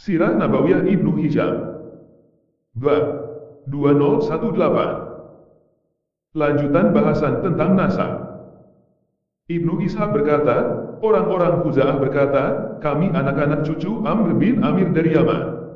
Sirah Nabawiyah Ibnu Hisham. Bab 2018. Lanjutan bahasan tentang nasab. Ibnu Ishaq berkata, orang-orang Khuza'ah berkata, kami anak-anak cucu Amr bin Amir dari Yaman.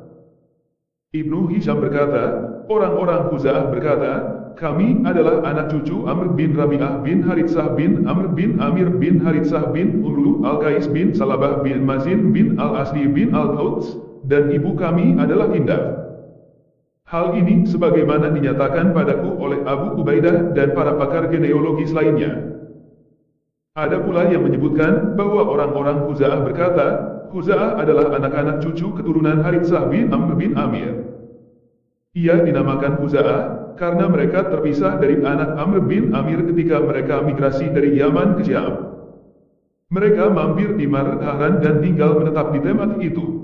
Ibnu Hisham berkata, orang-orang Khuza'ah berkata, kami adalah anak cucu Amr bin Rabi'ah bin Haritsah bin Amr bin Amir bin Haritsah bin Umru Al-Qais bin Salabah bin Mazin bin Al-Asli bin Al-Qauts, dan ibu kami adalah Hindah. Hal ini sebagaimana dinyatakan padaku oleh Abu Ubaidah dan para pakar genealogis lainnya. Ada pula yang menyebutkan bahwa orang-orang Khuza'ah berkata, Khuza'ah adalah anak-anak cucu keturunan Haritsah bin Amr bin Amir. Ia dinamakan Khuza'ah karena mereka terpisah dari anak Amr bin Amir ketika mereka migrasi dari Yaman ke Syam. Mereka mampir di Marharan dan tinggal menetap di tempat itu.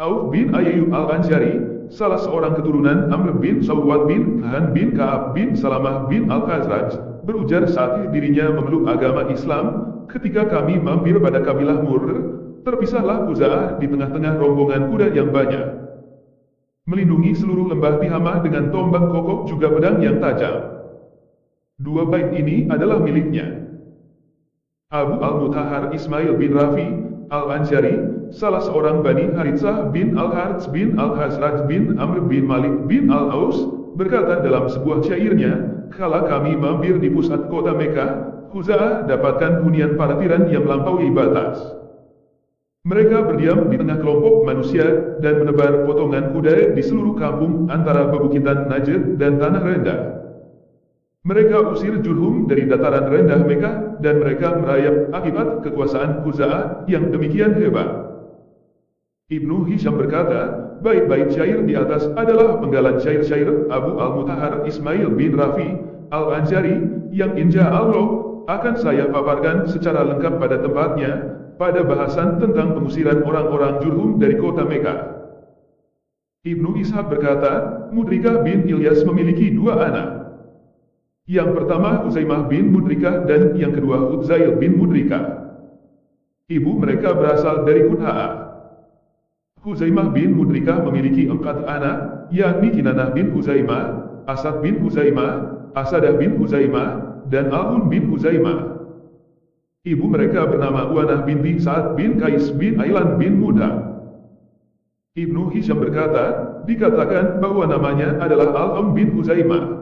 Auf bin Ayyub al-Ansari, salah seorang keturunan Amr bin Sawwad bin Kahan bin Ka'ab bin Salamah bin Al-Khazraj, berujar saat dirinya memeluk agama Islam, ketika kami mampir pada kabilah Murr, terpisahlah Khuza'ah di tengah-tengah rombongan kuda yang banyak. Melindungi seluruh lembah Tihamah dengan tombak kokoh juga pedang yang tajam. Dua bait ini adalah miliknya. Abu al-Mutahhar Ismail bin Rafi al-Ansari, salah seorang Bani Haritsah bin Al-Harits bin Al-Khazraj bin Amr bin Malik bin Al-Aus, berkata dalam sebuah syairnya, kala kami mampir di pusat kota Mekah, Khuza'ah dapatkan hunian paratiran yang melampaui batas. Mereka berdiam di tengah kelompok manusia dan menebar potongan kuda di seluruh kampung antara bebukitan Najd dan tanah rendah. Mereka usir Jurhum dari dataran rendah Mekah dan mereka merayap akibat kekuasaan Khuza'ah yang demikian hebat. Ibnu Hisham berkata, bait-bait syair di atas adalah penggalan syair-syair Abu al-Mutahhar Ismail bin Rafi al-Ansari yang insya Allah akan saya paparkan secara lengkap pada tempatnya pada bahasan tentang pengusiran orang-orang Jurhum dari kota Mekah. Ibnu Ishaq berkata, Mudrikah bin Ilyas memiliki dua anak. Yang pertama Uzaimah bin Mudrikah dan yang kedua Udzail bin Mudrikah. Ibu mereka berasal dari Khudha'ah. Huzaimah bin Mudrikah memiliki 4 anak, yakni Kinanah bin Huzaimah, Asad bin Huzaimah, Asadah bin Huzaimah, dan Alun bin Huzaimah. Ibu mereka bernama Uanah binti Sa'ad bin Qais bin Ailan bin Mudha. Ibnu Hisham berkata, dikatakan bahwa namanya adalah Al-Am bin Huzaimah.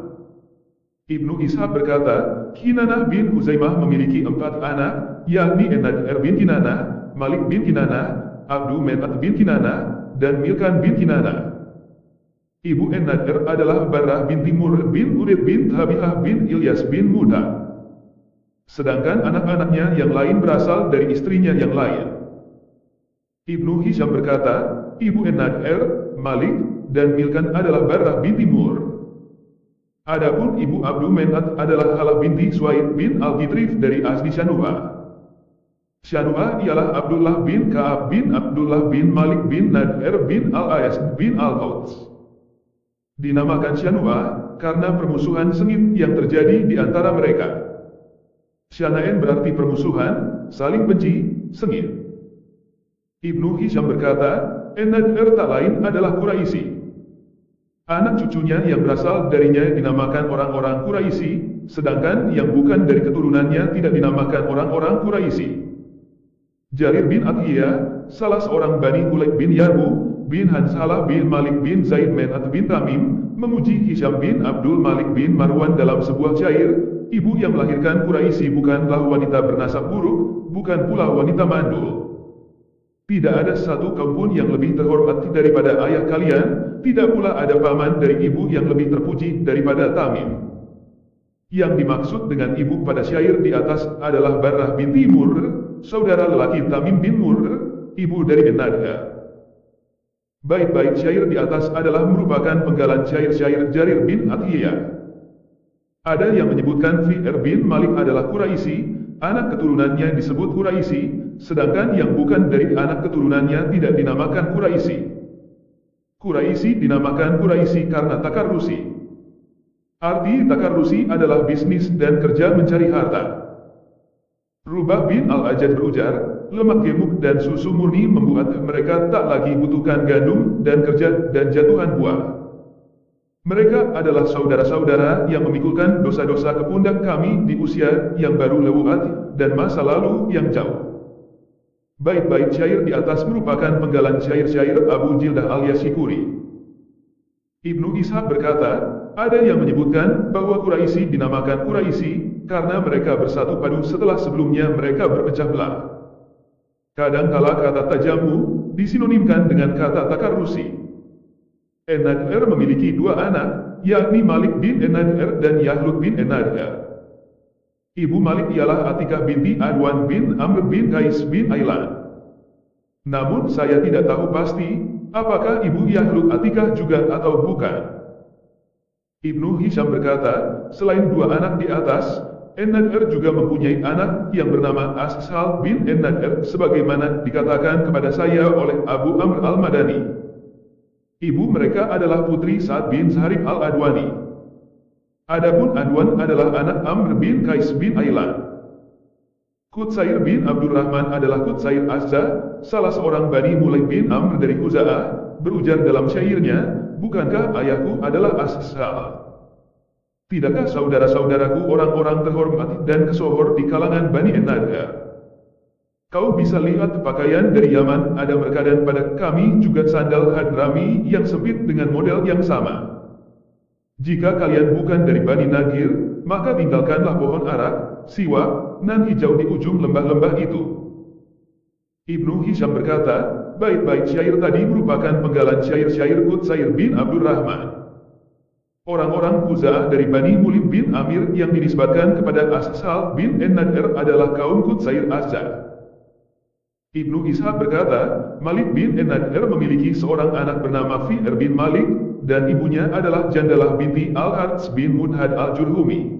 Ibnu Ishaq berkata, Kinanah bin Huzaimah memiliki 4 anak, yakni Enad bin Kinanah, Malik bin Kinanah, Abdu Menat bin Kinanah, dan Milkan bin Kinanah. Ibu Enad adalah Barrah binti Murr bin Urid bin Habihah bin Ilyas bin Mudha. Sedangkan anak-anaknya yang lain berasal dari istrinya yang lain. Ibnu Hisham berkata, ibu Enad Malik, dan Milkan adalah Barrah binti Murr. Adapun ibu Abdu Menat adalah Halah binti Suaid bin Al-Gitrif dari asli Syanu'ah. Syanu'ah ialah Abdullah bin Ka'ab bin Abdullah bin Malik bin Nad'ir bin Al-Ayas bin Al-Qauts. Dinamakan Syanu'ah karena permusuhan sengit yang terjadi di antara mereka. Syanaen berarti permusuhan, saling benci, sengit. Ibnu Hisham berkata, Enad'ir tak lain adalah Quraisy. Anak cucunya yang berasal darinya dinamakan orang-orang Quraisy, sedangkan yang bukan dari keturunannya tidak dinamakan orang-orang Quraisy. Jarir bin Atiyah, salah seorang Bani Kulaib bin Yarbu, bin Hansalah bin Malik bin Zaid Menat bin Tamim, memuji Hisham bin Abdul Malik bin Marwan dalam sebuah syair, ibu yang melahirkan Quraisy bukanlah wanita bernasab buruk, bukan pula wanita mandul. Tidak ada satu kaum pun yang lebih terhormat daripada ayah kalian, tidak pula ada paman dari ibu yang lebih terpuji daripada Tamim. Yang dimaksud dengan ibu pada syair di atas adalah Barrah binti Murr, saudara lelaki Tamim bin Murr, ibu dari Enadha. Bait-bait syair di atas adalah merupakan penggalan syair-syair Jarir bin Atiyah. Ada yang menyebutkan Fi'ir bin Malik adalah Quraisy, anak keturunannya disebut Quraisy, sedangkan yang bukan dari anak keturunannya tidak dinamakan Quraisy. Quraisy dinamakan Quraisy karena takarrusi. Arti takarrusi adalah bisnis dan kerja mencari harta. Rubah bin Al-Ajad berujar, lemak gemuk dan susu murni membuat mereka tak lagi butuhkan gandum dan kerja dan jatuhan buah. Mereka adalah saudara-saudara yang memikulkan dosa-dosa ke pundak kami di usia yang baru lewat dan masa lalu yang jauh. Bait-bait syair di atas merupakan penggalan syair-syair Abu Jildah al-Yashikuri. Ibnu Ishaq berkata, ada yang menyebutkan bahwa Quraisy dinamakan Quraisy karena mereka bersatu padu setelah sebelumnya mereka berpecah belah. Kadangkala kata tajamu disinonimkan dengan kata takarrusi. En-Nadr memiliki dua anak, yakni Malik bin En-Nadr dan Yahlud bin En-Nadr. Ibu Malik ialah Atikah binti Adwan bin Amr bin Qais bin Ailan. Namun saya tidak tahu pasti, apakah ibu Yahlud Atikah juga atau bukan. Ibnu Hisham berkata, selain dua anak di atas, En-Nadr juga mempunyai anak yang bernama Ashal bin En-Nadr sebagaimana dikatakan kepada saya oleh Abu Amr al-Madani. Ibu mereka adalah putri Sa'ad bin Saharib al-Adwani. Adapun Adwan adalah anak Amr bin Qais bin Ailan. Qutsair bin Abdurrahman adalah Qutsair Azza, salah seorang Bani Mulay bin Amr dari Khuza'ah, berujar dalam syairnya, bukankah ayahku adalah Ashal? Tidakkah saudara-saudaraku orang-orang terhormat dan kesohor di kalangan Bani En-Nadr? Kau bisa lihat pakaian dari Yaman ada berkadang pada kami juga sandal hadrami yang sempit dengan model yang sama. Jika kalian bukan dari Bani Nadir, maka tinggalkanlah pohon arak, siwak, nan hijau di ujung lembah-lembah itu. Ibnu Hisham berkata, bait-bait syair tadi merupakan penggalan syair-syair Qutsair bin Abdurrahman. Orang-orang Khuza'ah dari Bani Mulim bin Amir yang dinisbatkan kepada Ashal bin En-Nadr adalah kaum Qutsair Azza. Ibnu Ishaq berkata, Malik bin En-Nadr memiliki seorang anak bernama Fi'ir bin Malik, dan ibunya adalah Jandalah binti Al-Harits bin Mudhad al-Jurhumi.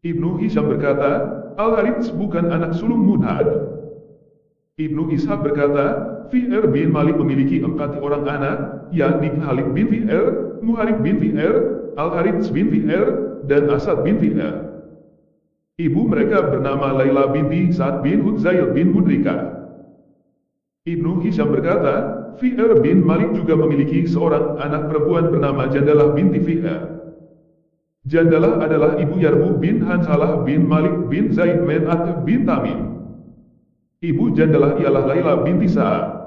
Ibnu Hisham berkata, Al-Harits bukan anak sulung Mudhad. Ibnu Ishaq berkata, Fi'ir bin Malik memiliki 4 orang anak, yakni Khalid bin Fi'ir, Muharib bin Fi'ir, Al-Harits bin Fi'ir, dan Asad bin Fi'ir. Ibu mereka bernama Laila binti Sa'ad bin Hudzail bin Mudrika. Ibnu Hisham berkata, Fi'ir bin Malik juga memiliki seorang anak perempuan bernama Jandalah binti Fi'ir. Jandalah adalah ibu Yarbu bin Hansalah bin Malik bin Zaid Men'at bin Tamim. Ibu Jandalah ialah Laila binti Sa'ad.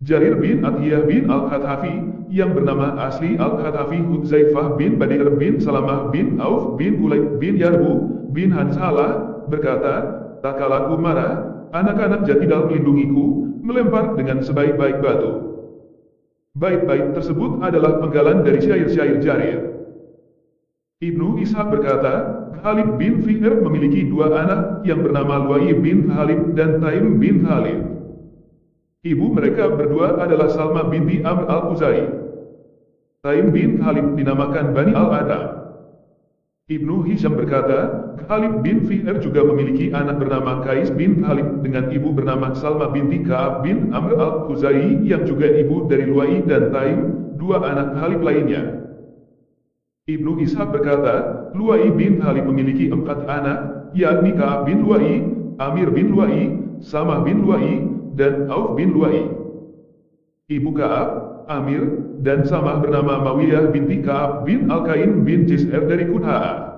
Jarir bin Atiyah bin Al-Khathafi, yang bernama asli Al-Khathafi Hudzaifah bin Badir bin Salamah bin Auf bin Ulayb bin Yarbu bin Hansalah, berkata, tak kala aku marah, anak-anak Jatidal melindungiku, melempar dengan sebaik-baik batu. Bait-bait tersebut adalah penggalan dari syair-syair Jarir. Ibnu Ishaq berkata, Khalid bin Fi'ir memiliki 2 anak yang bernama Lu'ay bin Khalid dan Taim bin Khalid. Ibu mereka berdua adalah Salma binti Amr al-Khuzai. Taim bin Khalid dinamakan Bani al-Adam. Ibnu Hisham berkata, Khalid bin Fi'ir juga memiliki anak bernama Qais bin Khalid dengan ibu bernama Salma binti Ka'ab bin Amr al-Khuzai yang juga ibu dari Lu'ay dan Taim, 2 anak Khalid lainnya. Ibnu Ishaq berkata, Lu'ay bin Khalid memiliki 4 anak, yakni Ka'ab bin Lu'ay, Amir bin Lu'ay, Samah bin Lu'ay, dan Auf bin Lu'ay. Ibu Ka'ab, Amir, dan Samah bernama Mawiyah binti Ka'ab bin Al-Qain bin Jis'er dari Qudha'ah.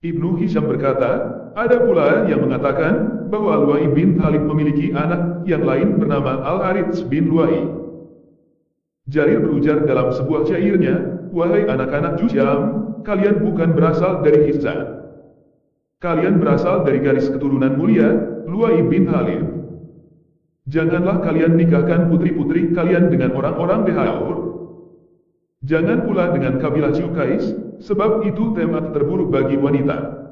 Ibnu Hisham berkata, ada pula yang mengatakan bahwa Lu'ay bin Khalid memiliki anak yang lain bernama Al-Harits bin Lu'ay. Jarir berujar dalam sebuah syairnya, wahai anak-anak Jusyam, kalian bukan berasal dari Hizan. Kalian berasal dari garis keturunan mulia, Lu'ay bin Khalid. Janganlah kalian nikahkan putri-putri kalian dengan orang-orang Behaur. Jangan pula dengan kabilah Syukais, sebab itu tempat terburuk bagi wanita.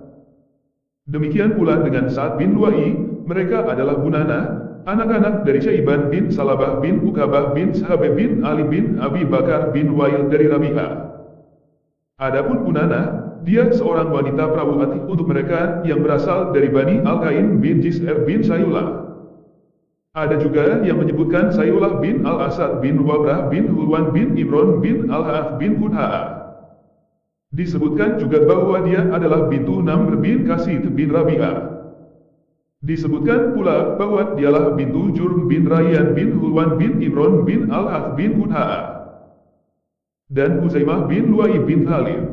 Demikian pula dengan Sa'ad bin Lu'ay, mereka adalah Bunana, anak-anak dari Syaiban bin Salabah bin Ukabah bin Sahabe bin Ali bin Abi Bakar bin Wail dari Rabi'ah. Adapun Bunana, dia seorang wanita prawati untuk mereka yang berasal dari Bani Al-Qain bin Jis'er bin Sayulah. Ada juga yang menyebutkan Sayulah bin Al-Asad bin Wabrah bin Hulwan bin Imron bin Al-Ha'af bin Qudha'ah. Disebutkan juga bahwa dia adalah bintu Namr bin Qasid bin Rabi'ah. Disebutkan pula bahwa dialah bintu Jurm bin Rayyan bin Hulwan bin Imron bin Al-Hath bin Hudha'a dan Huzaimah bin Lu'ay bin Khalid.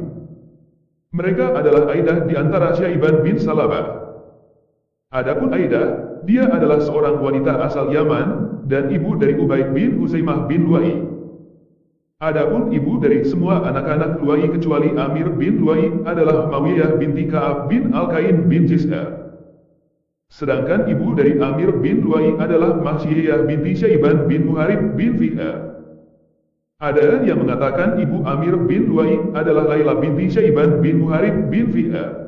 Mereka adalah Aidah di antara Syaiban bin Salabah. Adapun Aidah, dia adalah seorang wanita asal Yaman dan ibu dari Ubaid bin Huzaimah bin Lu'ay. Adapun ibu dari semua anak-anak Lu'ay kecuali Amir bin Lu'ay adalah Mawiyah binti Ka'ab bin Al-Qain bin Jis'ar. Sedangkan ibu dari Amir bin Lu'ay adalah Mahsyiyah binti Syaiban bin Muharib bin Fi'ar. Ada yang mengatakan ibu Amir bin Lu'ay adalah Laila binti Syaiban bin Muharib bin Fi'ar.